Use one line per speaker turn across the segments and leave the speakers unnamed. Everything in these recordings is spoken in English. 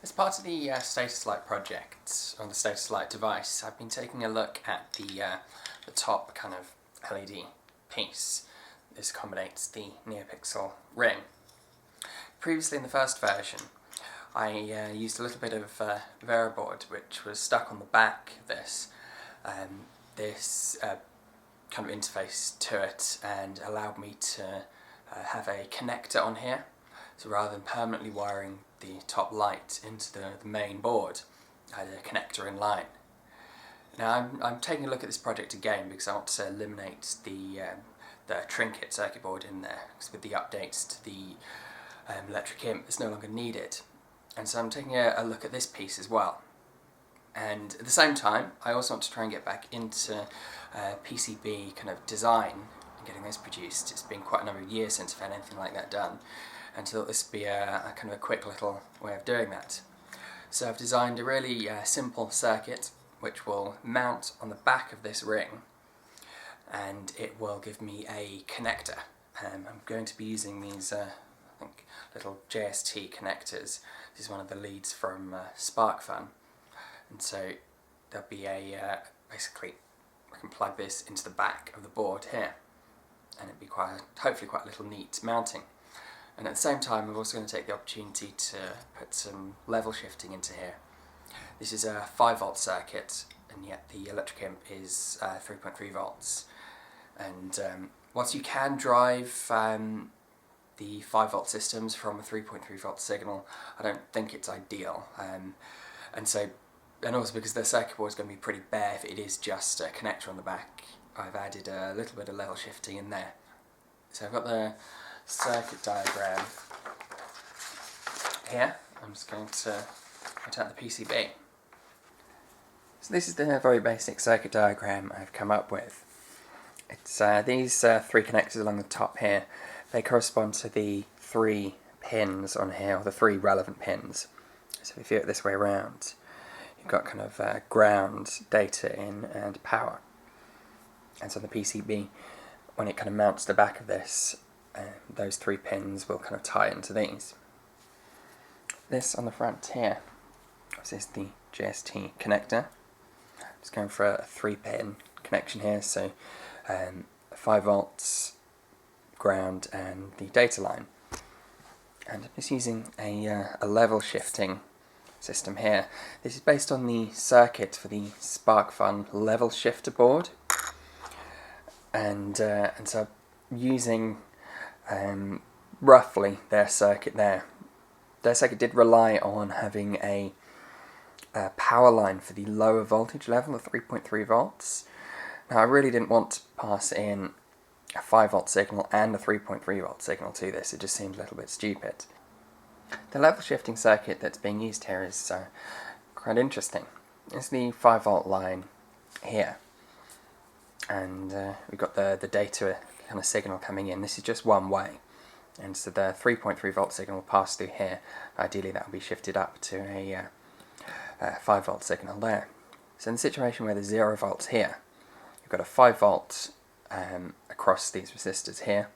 As part of the Status Light project on the Status Light device, I've been taking a look at the top kind of LED piece. This accommodates the NeoPixel Ring. Previously in the first version, I used a little bit of Veriboard which was stuck on the back of this. This kind of interface to it and allowed me to have a connector on here. So rather than permanently wiring the top light into the main board, I had a connector in line. Now I'm taking a look at this project again because I want to eliminate the trinket circuit board in there, because with the updates to the electric imp it's no longer needed. And so I'm taking a look at this piece as well. And at the same time I also want to try and get back into PCB kind of design and getting this produced. It's been quite a number of years since I've had anything like that done, and so this would be a kind of a quick little way of doing that. So I've designed a really simple circuit which will mount on the back of this ring, and it will give me a connector. I'm going to be using these I think little JST connectors. This is one of the leads from SparkFun, and so there'll be basically I can plug this into the back of the board here, and it'll be hopefully quite a little neat mounting. And at the same time I'm also going to take the opportunity to put some level shifting into here. This is a 5 volt circuit, and yet the electric imp is 3.3 volts. And whilst you can drive the 5 volt systems from a 3.3 volt signal, I don't think it's ideal. And also because the circuit board is going to be pretty bare if it is just a connector on the back, I've added a little bit of level shifting in there. So I've got the circuit diagram here. I'm just going to put out the PCB. So this is the very basic circuit diagram I've come up with. It's these 3 connectors along the top here. They correspond to the 3 pins on here, or the 3 relevant pins. So if you view it this way around, you've got kind of ground, data in, and power. And so the PCB, when it kind of mounts the back of this, those 3 pins will kind of tie into these. This on the front here, this is the JST connector. Just going for a 3-pin connection here, so 5 volts, ground, and the data line. And I'm just using a level shifting system here. This is based on the circuit for the SparkFun level shifter board, and so using roughly their circuit there. Their circuit did rely on having a power line for the lower voltage level of 3.3 volts. Now I really didn't want to pass in a 5 volt signal and a 3.3 volt signal to this. It just seems a little bit stupid. The level shifting circuit that's being used here is quite interesting. It's the 5 volt line here, and we've got the data kind of signal coming in. This is just one way, and so the 3.3 volt signal will pass through here. Ideally that will be shifted up to a 5 volt signal there. So in the situation where there's 0 volts here, you've got a 5 volt across these resistors here,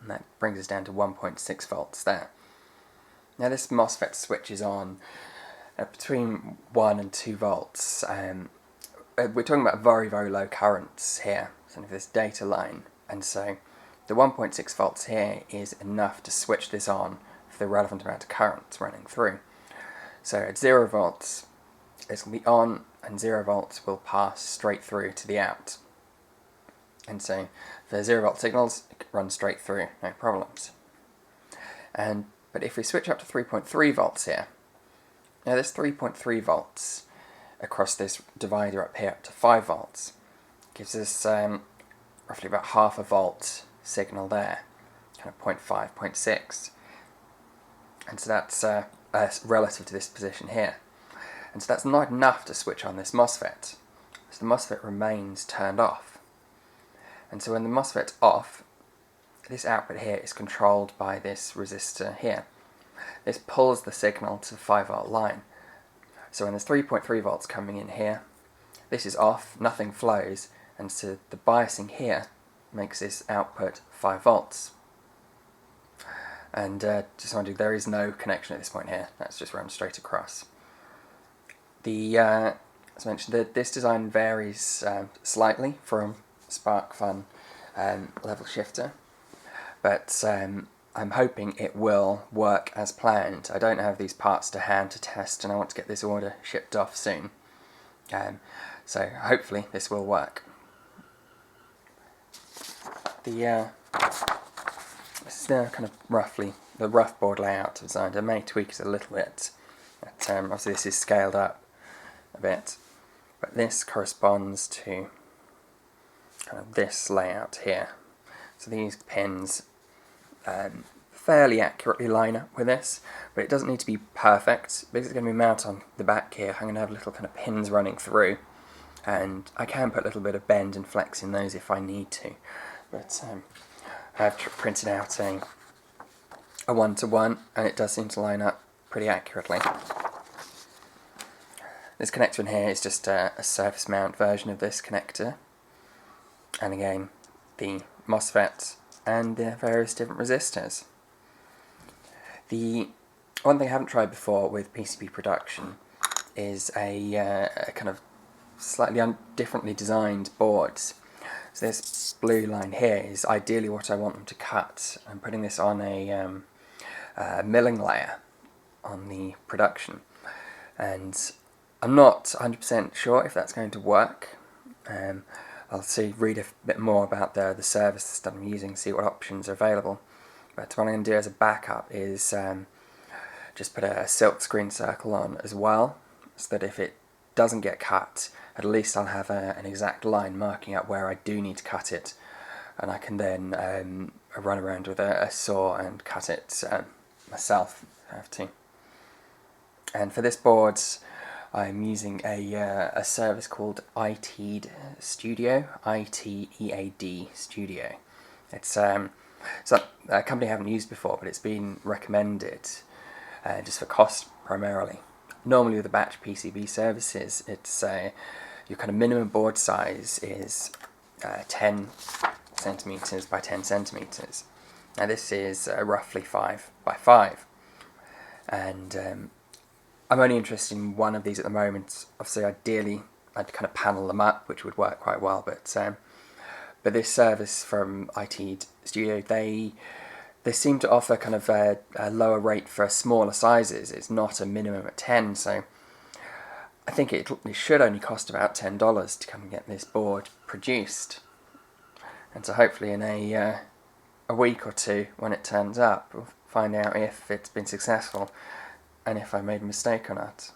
and that brings us down to 1.6 volts there. Now this MOSFET switches on between 1 and 2 volts. We're talking about very, very low currents here, so this data line, and so the 1.6 volts here is enough to switch this on for the relevant amount of current running through. So at 0 volts it's going to be on, and 0 volts will pass straight through to the out. And so for 0 volt signals it can run straight through, no problems. But if we switch up to 3.3 volts here, now this 3.3 volts across this divider up here up to 5 volts gives us roughly about half a volt signal there, kind of 0.5, 0.6. And so that's relative to this position here. And so that's not enough to switch on this MOSFET. So the MOSFET remains turned off. And so when the MOSFET's off, this output here is controlled by this resistor here. This pulls the signal to the 5 volt line. So when there's 3.3 volts coming in here, this is off, nothing flows, and so the biasing here makes this output 5 volts. And just wondering, there is no connection at this point here, that's just run straight across. As mentioned, this design varies slightly from SparkFun level shifter, but I'm hoping it will work as planned. I don't have these parts to hand to test, and I want to get this order shipped off soon. So hopefully this will work. This is kind of roughly the rough board layout designed. I may tweak it a little bit, but obviously this is scaled up a bit. But this corresponds to kind of this layout here. So these pins fairly accurately line up with this, but it doesn't need to be perfect because it's going to be mounted on the back here. I'm going to have little kind of pins running through, and I can put a little bit of bend and flex in those if I need to. But I've printed out a one-to-one, and it does seem to line up pretty accurately. This connector in here is just a surface mount version of this connector, and again the MOSFET and the various different resistors. The one thing I haven't tried before with PCB production is a kind of slightly differently designed boards. So this blue line here is ideally what I want them to cut. I'm putting this on a milling layer on the production, and I'm not 100% sure if that's going to work. I'll read a bit more about the services that I'm using, see what options are available. But what I'm going to do as a backup is just put a silk screen circle on as well, so that if it doesn't get cut, at least I'll have an exact line marking out where I do need to cut it, and I can then run around with a saw and cut it myself if I have to. And for this board, I'm using a service called ITEAD Studio, ITEAD Studio. It's a company I haven't used before, but it's been recommended just for cost primarily. Normally with the batch PCB services, it's your kind of minimum board size is 10 centimeters by 10 centimeters. Now this is roughly 5 by 5, and I'm only interested in one of these at the moment. Obviously, ideally, I'd kind of panel them up, which would work quite well. But this service from ITEAD Studio, they seem to offer kind of a lower rate for smaller sizes. It's not a minimum at 10, so I think it should only cost about $10 to come and get this board produced. And so hopefully in a week or two, when it turns up, we'll find out if it's been successful and if I made a mistake or not.